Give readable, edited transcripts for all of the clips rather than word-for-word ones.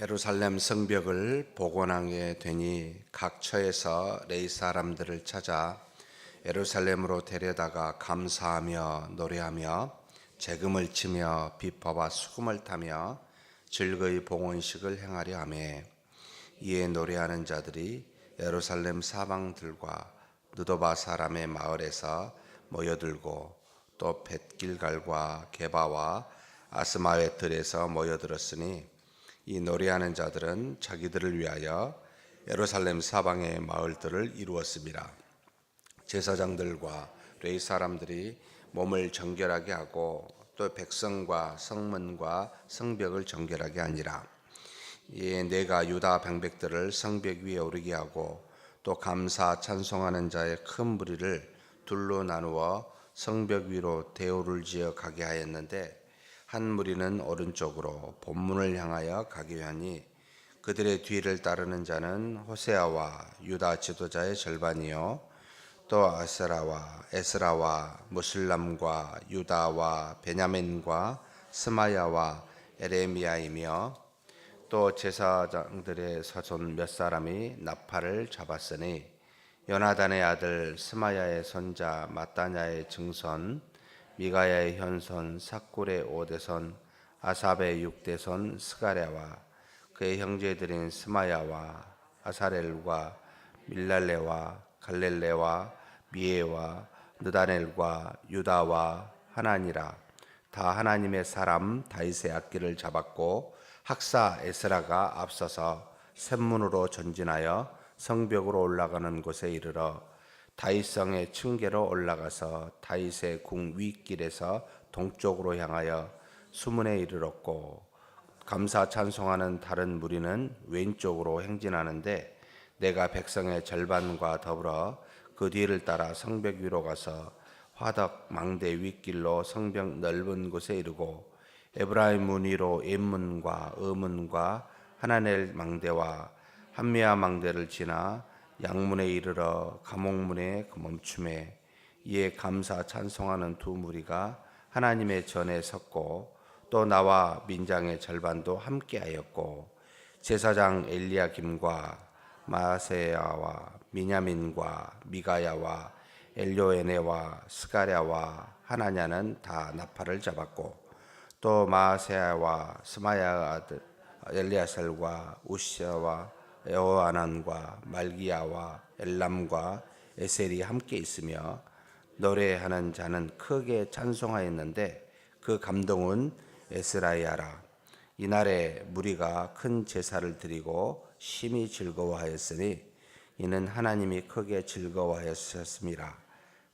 예루살렘 성벽을 복원하게 되니 각 처에서 레위 사람들을 찾아 예루살렘으로 데려다가 감사하며 노래하며 재금을 치며 비파와 수금을 타며 즐거이 봉헌식을 행하려 하매, 이에 노래하는 자들이 예루살렘 사방들과 느도바 사람의 마을에서 모여들고 또 벳길갈과 게바와 아스마의 들에서 모여들었으니, 이 노래하는 자들은 자기들을 위하여 예루살렘 사방의 마을들을 이루었습니다. 제사장들과 레위 사람들이 몸을 정결하게 하고 또 백성과 성문과 성벽을 정결하게 하니라. 이에 내가 유다 방백들을 성벽 위에 오르게 하고 또 감사 찬송하는 자의 큰 무리를 둘로 나누어 성벽 위로 대오를 지어 가게 하였는데, 한 무리는 오른쪽으로 본문을 향하여 가게 하니 그들의 뒤를 따르는 자는 호세아와 유다 지도자의 절반이요 또 아세라와 에스라와 무슬람과 유다와 베냐민과 스마야와 에레미야이며, 또 제사장들의 사손 몇 사람이 나팔을 잡았으니, 요나단의 아들 스마야의 손자 마따냐의 증손, 미가야의 현손 삭굴의 5대손, 아삽의 6대손 스가랴와 그의 형제들인 스마야와 아사렐과 밀랄레와 갈렐레와 미에와 느다넬과 유다와 하나니라. 다 하나님의 사람 다윗의 악기를 잡았고, 학사 에스라가 앞서서 샘문으로 전진하여 성벽으로 올라가는 곳에 이르러 다윗성의 층계로 올라가서 다윗의 궁 윗길에서 동쪽으로 향하여 수문에 이르렀고, 감사 찬송하는 다른 무리는 왼쪽으로 행진하는데, 내가 백성의 절반과 더불어 그 뒤를 따라 성벽 위로 가서 화덕 망대 윗길로 성벽 넓은 곳에 이르고, 에브라임 문 위로 엠문과 어문과 하나넬 망대와 한미아 망대를 지나 양문에 이르러 감옥문에 멈춤에, 이에 감사 찬송하는 두 무리가 하나님의 전에 섰고 또 나와 민장의 절반도 함께하였고, 제사장 엘리야김과 마세야와 미냐민과 미가야와 엘요에네와 스가랴와 하나냐는 다 나팔을 잡았고, 또 마세야와 스마야 아들 엘리야셀과 우시야와 여호하난과 말기야와 엘람과 에셀이 함께 있으며, 노래하는 자는 크게 찬송하였는데 그 감동은 에스라야라. 이날에 무리가 큰 제사를 드리고 심히 즐거워하였으니, 이는 하나님이 크게 즐거워하였음이라.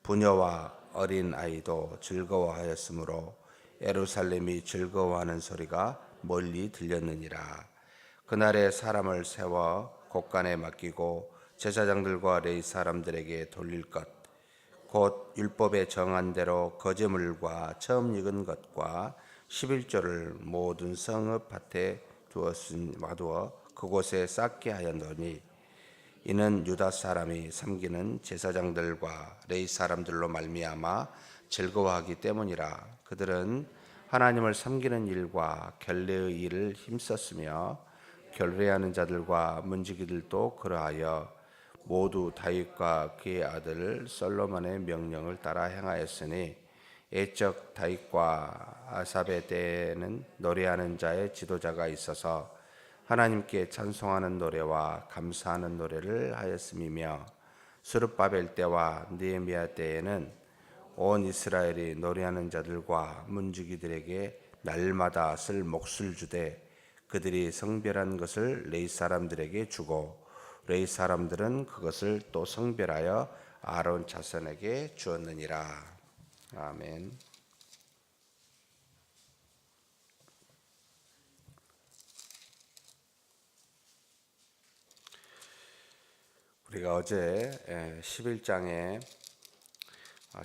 부녀와 어린 아이도 즐거워하였으므로 예루살렘이 즐거워하는 소리가 멀리 들렸느니라. 그날에 사람을 세워 곳간에 맡기고 제사장들과 레위 사람들에게 돌릴 것, 곧 율법에 정한 대로 거제물과 처음 익은 것과 11조를 모든 성읍 밭에 두어 그곳에 쌓게 하였노니, 이는 유다 사람이 섬기는 제사장들과 레위 사람들로 말미암아 즐거워하기 때문이라. 그들은 하나님을 섬기는 일과 결례의 일을 힘썼으며, 결례하는 자들과 문지기들도 그러하여 모두 다윗과 그의 아들 솔로몬의 명령을 따라 행하였으니, 옛적 다윗과 아삽의 때에는 노래하는 자의 지도자가 있어서 하나님께 찬송하는 노래와 감사하는 노래를 하였음이며, 스룹바벨 때와 느헤미야 때에는 온 이스라엘이 노래하는 자들과 문지기들에게 날마다 쓸 몫을 주되, 그들이 성별한 것을 레위 사람들에게 주고 레위 사람들은 그것을 또 성별하여 아론 자손에게 주었느니라. 아멘. 우리가 어제 11장에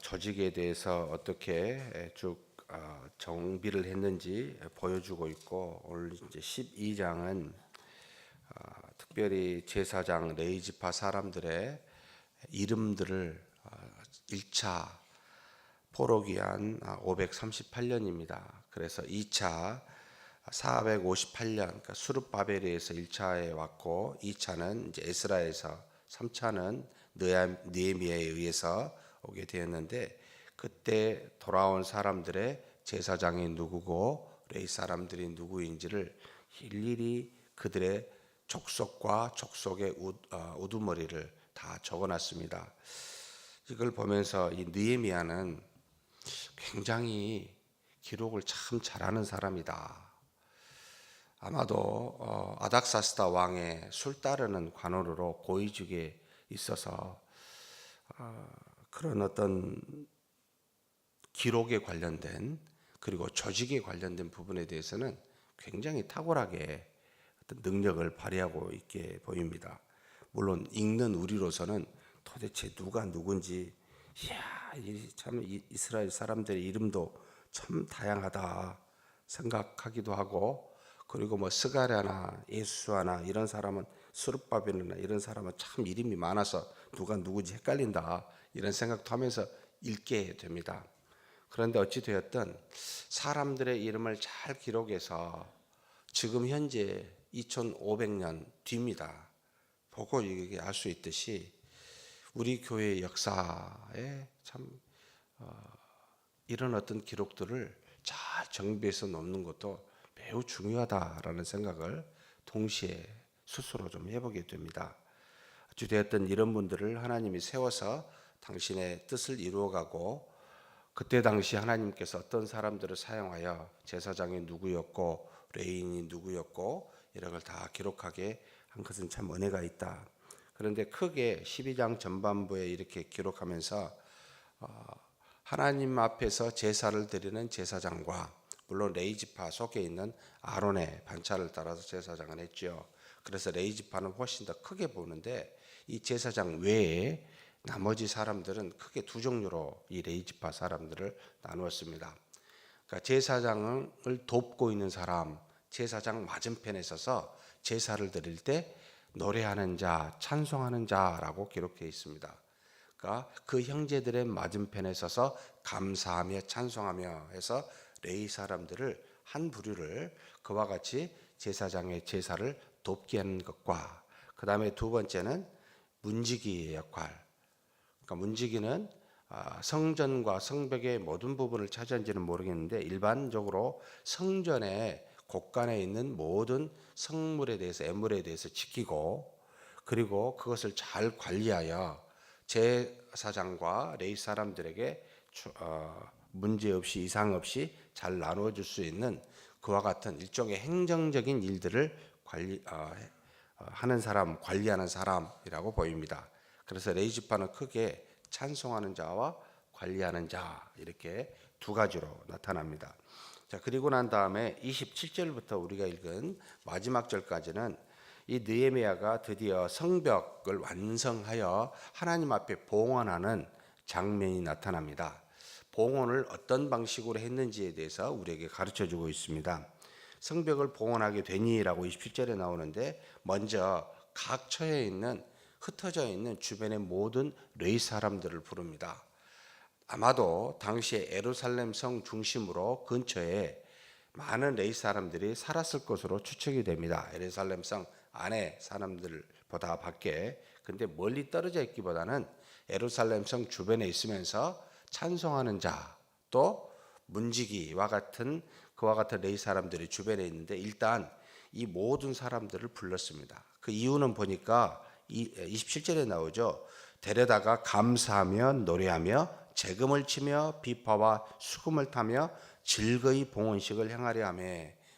조직에 대해서 어떻게 쭉 정비를 했는지 보여주고 있고, 오늘 이제 12장은 특별히 제사장 레위 지파 사람들의 이름들을 1차 포로기한 538년입니다. 그래서 2차 458년 그러니까 수룹바벨에서 1차에 왔고 2차는 이제 에스라에서 3차는 느헤미야에 의해서 오게 되었는데 그때 돌아온 사람들의 제사장이 누구고 레위 사람들이 누구인지를 일일이 그들의 족속과 족속의 우두머리를 다 적어놨습니다. 이걸 보면서 이 느헤미야는 굉장히 기록을 참 잘하는 사람이다. 아마도 아닥사스다 왕의 술 따르는 관원으로 고위직에 있어서 그런 어떤 기록에 관련된 그리고 조직에 관련된 부분에 대해서는 굉장히 탁월하게 어떤 능력을 발휘하고 있게 보입니다. 물론 읽는 우리로서는 도대체 누가 누군지 이야 참 이스라엘 사람들의 이름도 참 다양하다 생각하기도 하고 그리고 뭐 스가랴나 예수아나 이런 사람은 스룹바벨이나 이런 사람은 참 이름이 많아서 누가 누구지 헷갈린다 이런 생각도 하면서 읽게 됩니다. 그런데 어찌 되었든 사람들의 이름을 잘 기록해서 지금 현재 2500년 뒤입니다. 보고 이게 알 수 있듯이 우리 교회의 역사에 참 이런 어떤 기록들을 잘 정비해서 놓는 것도 매우 중요하다라는 생각을 동시에 스스로 좀 해보게 됩니다. 어찌되었든 이런 분들을 하나님이 세워서 당신의 뜻을 이루어가고 그때 당시 하나님께서 어떤 사람들을 사용하여 제사장이 누구였고 레위인이 누구였고 이런 걸 다 기록하게 한 것은 참 은혜가 있다. 그런데 크게 12장 전반부에 이렇게 기록하면서 하나님 앞에서 제사를 드리는 제사장과 물론 레위지파 속에 있는 아론의 반차를 따라서 제사장을 했죠. 그래서 레위지파는 훨씬 더 크게 보는데 이 제사장 외에 나머지 사람들은 크게 두 종류로 이 레위지파 사람들을 나누었습니다. 그러니까 제사장을 돕고 있는 사람, 제사장 맞은편에 서서 제사를 드릴 때 노래하는 자, 찬송하는 자라고 기록되어 있습니다. 그러니까 그 형제들의 맞은편에 서서 감사하며 찬송하며 해서 레위 사람들을 한 부류를 그와 같이 제사장의 제사를 돕게 하는 것과 그 다음에 두 번째는 문지기의 역할. 그러니까 문지기는 성전과 성벽의 모든 부분을 차지한지는 모르겠는데 일반적으로 성전의 곳간에 있는 모든 성물에 대해서 애물에 대해서 지키고 그리고 그것을 잘 관리하여 제사장과 레위 사람들에게 문제 없이 이상 없이 잘 나누어 줄 수 있는 그와 같은 일종의 행정적인 일들을 하는 사람, 관리하는 사람이라고 보입니다. 그래서 레위 지파는 크게 찬송하는 자와 관리하는 자 이렇게 두 가지로 나타납니다. 자, 그리고 난 다음에 27절부터 우리가 읽은 마지막 절까지는 이 느헤미야가 드디어 성벽을 완성하여 하나님 앞에 봉헌하는 장면이 나타납니다. 봉헌을 어떤 방식으로 했는지에 대해서 우리에게 가르쳐주고 있습니다. 성벽을 봉헌하게 되니라고 27절에 나오는데 먼저 각 처에 있는 흩어져 있는 주변의 모든 레위 사람들을 부릅니다. 아마도 당시에 예루살렘 성 중심으로 근처에 많은 레위 사람들이 살았을 것으로 추측이 됩니다. 예루살렘 성 안에 사람들보다 밖에. 근데 멀리 떨어져 있기보다는 예루살렘 성 주변에 있으면서 찬송하는 자, 또 문지기와 같은 그와 같은 레위 사람들이 주변에 있는데 일단 이 모든 사람들을 불렀습니다. 그 이유는 보니까 27절에 나오죠. 데려다가 감사하며 노래하며 재금을 치며 비파와 수금을 타며 즐거이 봉헌식을 행하려 하며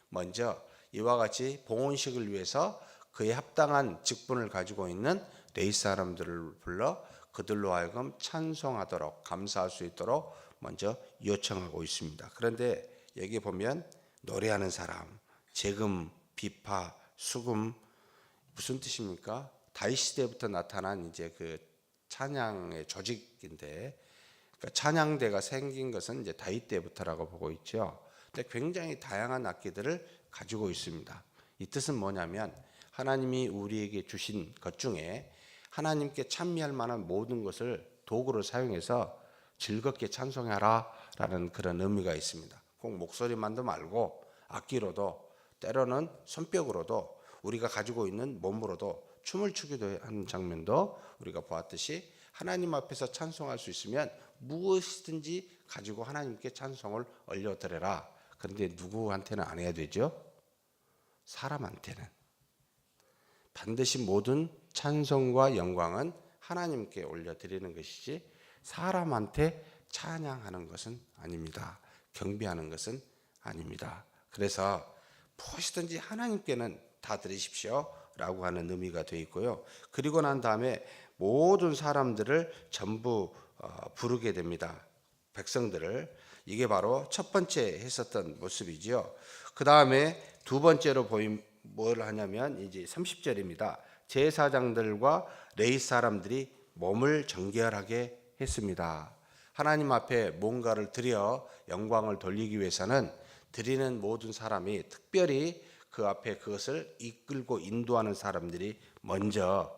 먼저 이와 같이 봉헌식을 위해서 그에 합당한 직분을 가지고 있는 레위 사람들을 불러 그들로 하여금 찬송하도록 감사할 수 있도록 먼저 요청하고 있습니다. 그런데 여기 보면 노래하는 사람, 재금, 비파, 수금 무슨 뜻입니까? 다윗 시대부터 나타난 이제 그 찬양의 조직인데 그러니까 찬양대가 생긴 것은 이제 다윗 때부터라고 보고 있죠. 근데 굉장히 다양한 악기들을 가지고 있습니다. 이 뜻은 뭐냐면 하나님이 우리에게 주신 것 중에 하나님께 찬미할 만한 모든 것을 도구로 사용해서 즐겁게 찬송하라 라는 그런 의미가 있습니다. 꼭 목소리만도 말고 악기로도 때로는 손뼉으로도 우리가 가지고 있는 몸으로도 춤을 추기도 하는 장면도 우리가 보았듯이 하나님 앞에서 찬송할 수 있으면 무엇이든지 가지고 하나님께 찬송을 올려드려라. 그런데 누구한테는 안 해야 되죠? 사람한테는. 반드시 모든 찬송과 영광은 하나님께 올려드리는 것이지 사람한테 찬양하는 것은 아닙니다. 경배하는 것은 아닙니다. 그래서 무엇이든지 하나님께는 다 드리십시오 라고 하는 의미가 되어 있고요. 그리고 난 다음에 모든 사람들을 전부 부르게 됩니다. 백성들을. 이게 바로 첫 번째 했었던 모습이지요. 그 다음에 두 번째로 보임 뭘 하냐면 이제 30절입니다. 제사장들과 레위 사람들이 몸을 정결하게 했습니다. 하나님 앞에 뭔가를 드려 영광을 돌리기 위해서는 드리는 모든 사람이, 특별히 그 앞에 그것을 이끌고 인도하는 사람들이 먼저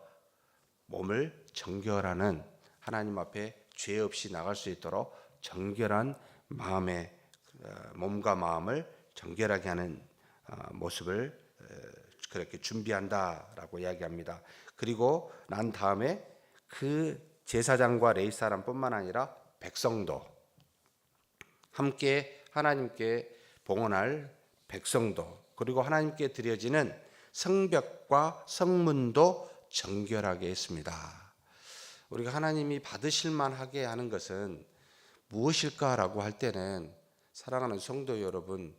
몸을 정결하는, 하나님 앞에 죄 없이 나갈 수 있도록 정결한 마음에, 몸과 마음을 정결하게 하는 모습을 그렇게 준비한다라고 이야기합니다. 그리고 난 다음에 그 제사장과 레위 사람뿐만 아니라 백성도, 함께 하나님께 봉헌할 백성도, 그리고 하나님께 드려지는 성벽과 성문도 정결하게 했습니다. 우리가 하나님이 받으실 만하게 하는 것은 무엇일까라고 할 때는, 사랑하는 성도 여러분,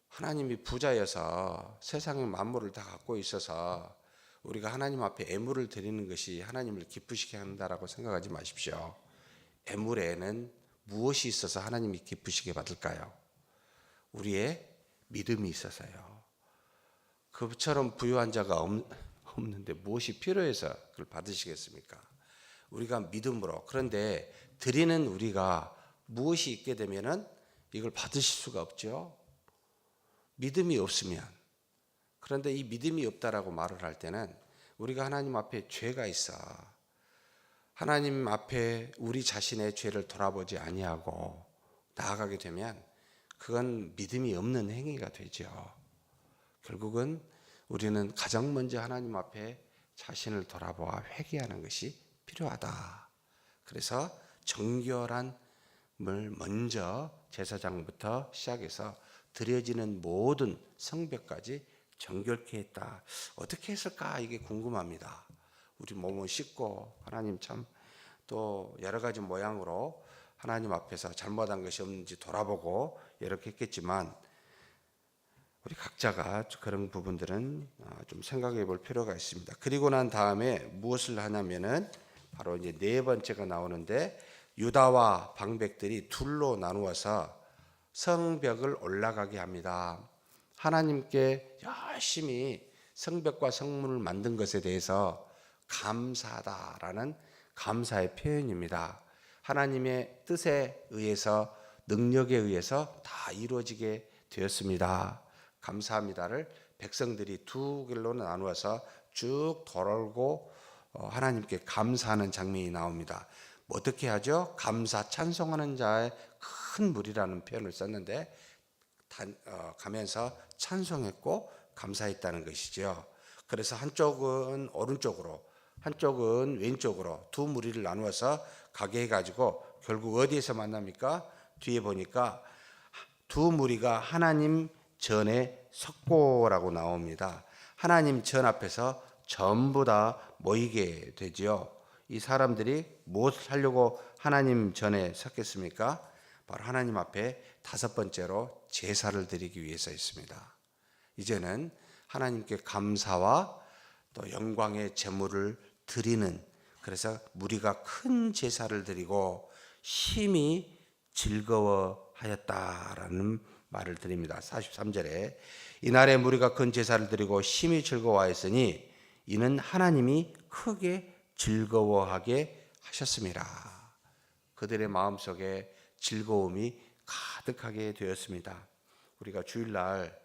하나님이 부자여서 세상의 만물을 다 갖고 있어서 우리가 하나님 앞에 애물을 드리는 것이 하나님을 기쁘시게 한다라고 생각하지 마십시오. 애물에는 무엇이 있어서 하나님이 기쁘시게 받을까요? 우리의 믿음이 있어서요. 그처럼 부유한 자가 없는데 무엇이 필요해서 그걸 받으시겠습니까? 우리가 믿음으로. 그런데 드리는 우리가 무엇이 있게 되면은 이걸 받으실 수가 없죠. 믿음이 없으면. 그런데 이 믿음이 없다라고 말을 할 때는 우리가 하나님 앞에 죄가 있어 하나님 앞에 우리 자신의 죄를 돌아보지 아니하고 나아가게 되면 그건 믿음이 없는 행위가 되죠. 결국은 우리는 가장 먼저 하나님 앞에 자신을 돌아보아 회개하는 것이 필요하다. 그래서 정결함을 먼저 제사장부터 시작해서 드려지는 모든 성벽까지 정결케 했다. 어떻게 했을까? 이게 궁금합니다. 우리 몸을 씻고 하나님 참 또 여러 가지 모양으로 하나님 앞에서 잘못한 것이 없는지 돌아보고 이렇게 했겠지만 우리 각자가 그런 부분들은 좀 생각해 볼 필요가 있습니다. 그리고 난 다음에 무엇을 하냐면은 바로 이제 네 번째가 나오는데, 유다와 방백들이 둘로 나누어서 성벽을 올라가게 합니다. 하나님께 열심히 성벽과 성문을 만든 것에 대해서 감사하다라는 감사의 표현입니다. 하나님의 뜻에 의해서, 능력에 의해서 다 이루어지게 되었습니다. 감사합니다를 백성들이 두 길로 나누어서 쭉 돌고 하나님께 감사하는 장면이 나옵니다. 어떻게 하죠? 감사 찬송하는 자의 큰 무리라는 표현을 썼는데 가면서 찬송했고 감사했다는 것이죠. 그래서 한쪽은 오른쪽으로 한쪽은 왼쪽으로 두 무리를 나누어서 가게 해가지고 결국 어디에서 만납니까? 뒤에 보니까 두 무리가 하나님 전에 섰고라고 나옵니다. 하나님 전 앞에서 전부 다 모이게 되지요. 이 사람들이 무엇을 하려고 하나님 전에 섰겠습니까? 바로 하나님 앞에 다섯 번째로 제사를 드리기 위해서였습니다. 이제는 하나님께 감사와 또 영광의 제물을 드리는, 그래서 무리가 큰 제사를 드리고 심히 즐거워하였다라는 말을 드립니다. 43절에 이날에 무리가 큰 제사를 드리고 심히 즐거워하였으니 이는 하나님이 크게 즐거워하게 하셨습니다. 그들의 마음속에 즐거움이 가득하게 되었습니다. 우리가 주일날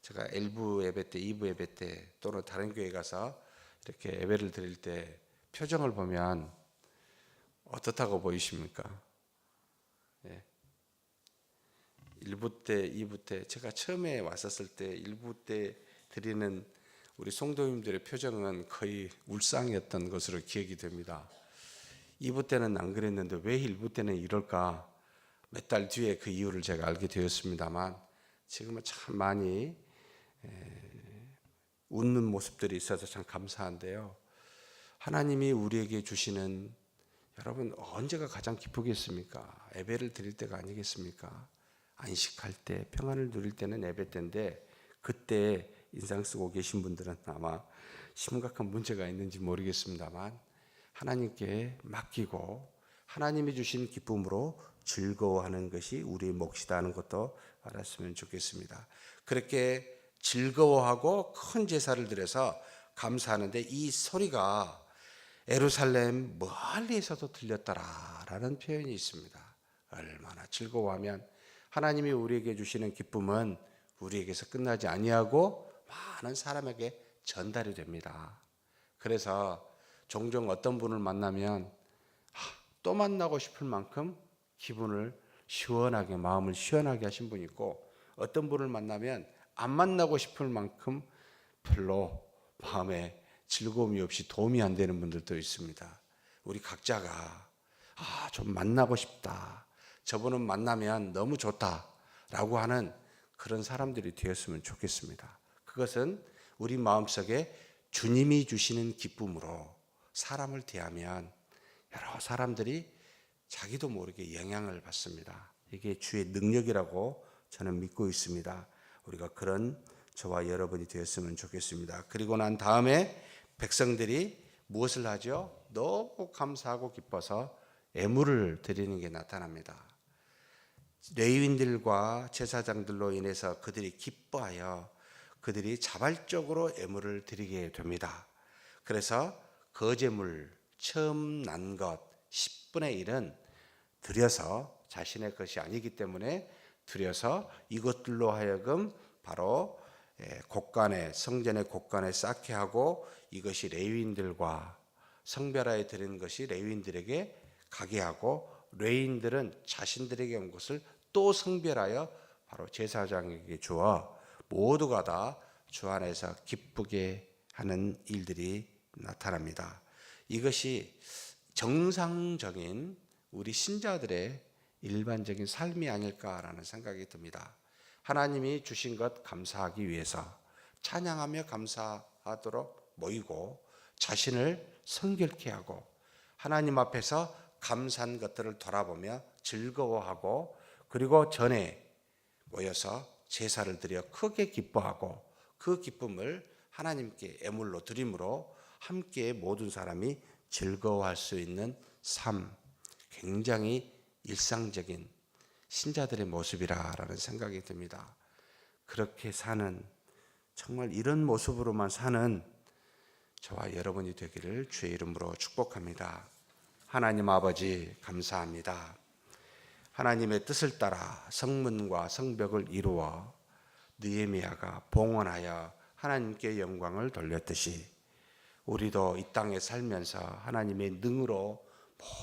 제가 1부 예배 때, 2부 예배 때 또는 다른 교회 가서 이렇게 예배를 드릴 때 표정을 보면 어떻다고 보이십니까? 예. 1부 때, 2부 때 제가 처음에 왔었을 때 1부 때 드리는 우리 성도님들의 표정은 거의 울상이었던 것으로 기억이 됩니다. 2부 때는 안 그랬는데 왜 1부 때는 이럴까? 몇 달 뒤에 그 이유를 제가 알게 되었습니다만 지금은 참 많이 웃는 모습들이 있어서 참 감사한데요. 하나님이 우리에게 주시는, 여러분 언제가 가장 기쁘겠습니까? 예배를 드릴 때가 아니겠습니까? 안식할 때, 평안을 누릴 때는 예배 때인데 그때 인상 쓰고 계신 분들은 아마 심각한 문제가 있는지 모르겠습니다만 하나님께 맡기고 하나님이 주신 기쁨으로 즐거워하는 것이 우리의 몫이다 하는 것도 알았으면 좋겠습니다. 그렇게 즐거워하고 큰 제사를 드려서 감사하는데 이 소리가 예루살렘 멀리에서도 들렸더라라는 표현이 있습니다. 얼마나 즐거워하면 하나님이 우리에게 주시는 기쁨은 우리에게서 끝나지 아니하고 많은 사람에게 전달이 됩니다. 그래서 종종 어떤 분을 만나면 또 만나고 싶을 만큼 기분을 시원하게, 마음을 시원하게 하신 분이 있고, 어떤 분을 만나면 안 만나고 싶을 만큼 별로 마음에 즐거움이 없이 도움이 안 되는 분들도 있습니다. 우리 각자가 좀 만나고 싶다, 저분은 만나면 너무 좋다라고 하는 그런 사람들이 되었으면 좋겠습니다. 그것은 우리 마음속에 주님이 주시는 기쁨으로 사람을 대하면 여러 사람들이 자기도 모르게 영향을 받습니다. 이게 주의 능력이라고 저는 믿고 있습니다. 우리가 그런 저와 여러분이 되었으면 좋겠습니다. 그리고 난 다음에 백성들이 무엇을 하죠? 너무 감사하고 기뻐서 예물을 드리는 게 나타납니다. 레위인들과 제사장들로 인해서 그들이 기뻐하여 그들이 자발적으로 예물을 드리게 됩니다. 그래서 거제물, 처음 난 것 10분의 1은 드려서, 자신의 것이 아니기 때문에 드려서 이것들로 하여금 바로 곡간에, 성전의 곡간에 쌓게 하고, 이것이 레위인들과 성별하에 드리는 것이 레위인들에게 가게 하고, 레위인들은 자신들에게 온 것을 또 성별하여 바로 제사장에게 주어 모두가 다 주 안에서 기쁘게 하는 일들이 나타납니다. 이것이 정상적인 우리 신자들의 일반적인 삶이 아닐까라는 생각이 듭니다. 하나님이 주신 것 감사하기 위해서 찬양하며 감사하도록 모이고, 자신을 성결케 하고 하나님 앞에서 감사한 것들을 돌아보며 즐거워하고, 그리고 전에 모여서 제사를 드려 크게 기뻐하고 그 기쁨을 하나님께 예물로 드림으로 함께 모든 사람이 즐거워할 수 있는 삶, 굉장히 일상적인 신자들의 모습이라는 생각이 듭니다. 그렇게 사는, 정말 이런 모습으로만 사는 저와 여러분이 되기를 주의 이름으로 축복합니다. 하나님 아버지 감사합니다. 하나님의 뜻을 따라 성문과 성벽을 이루어 느헤미야가 봉헌하여 하나님께 영광을 돌렸듯이 우리도 이 땅에 살면서 하나님의 능으로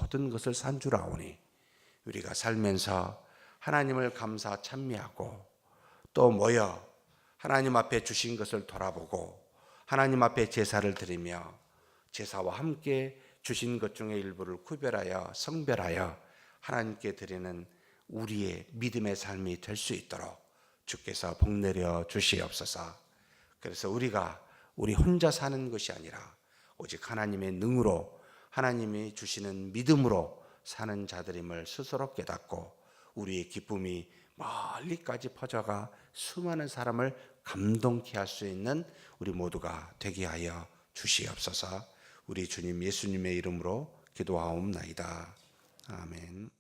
모든 것을 산 줄 아오니 우리가 살면서 하나님을 감사 찬미하고 또 모여 하나님 앞에 주신 것을 돌아보고 하나님 앞에 제사를 드리며 제사와 함께 주신 것 중에 일부를 구별하여 성별하여 하나님께 드리는 우리의 믿음의 삶이 될 수 있도록 주께서 복 내려 주시옵소서. 그래서 우리가 우리 혼자 사는 것이 아니라 오직 하나님의 능으로, 하나님이 주시는 믿음으로 사는 자들임을 스스로 깨닫고 우리의 기쁨이 멀리까지 퍼져가 수많은 사람을 감동케 할 수 있는 우리 모두가 되게 하여 주시옵소서. 우리 주님 예수님의 이름으로 기도하옵나이다. 아멘.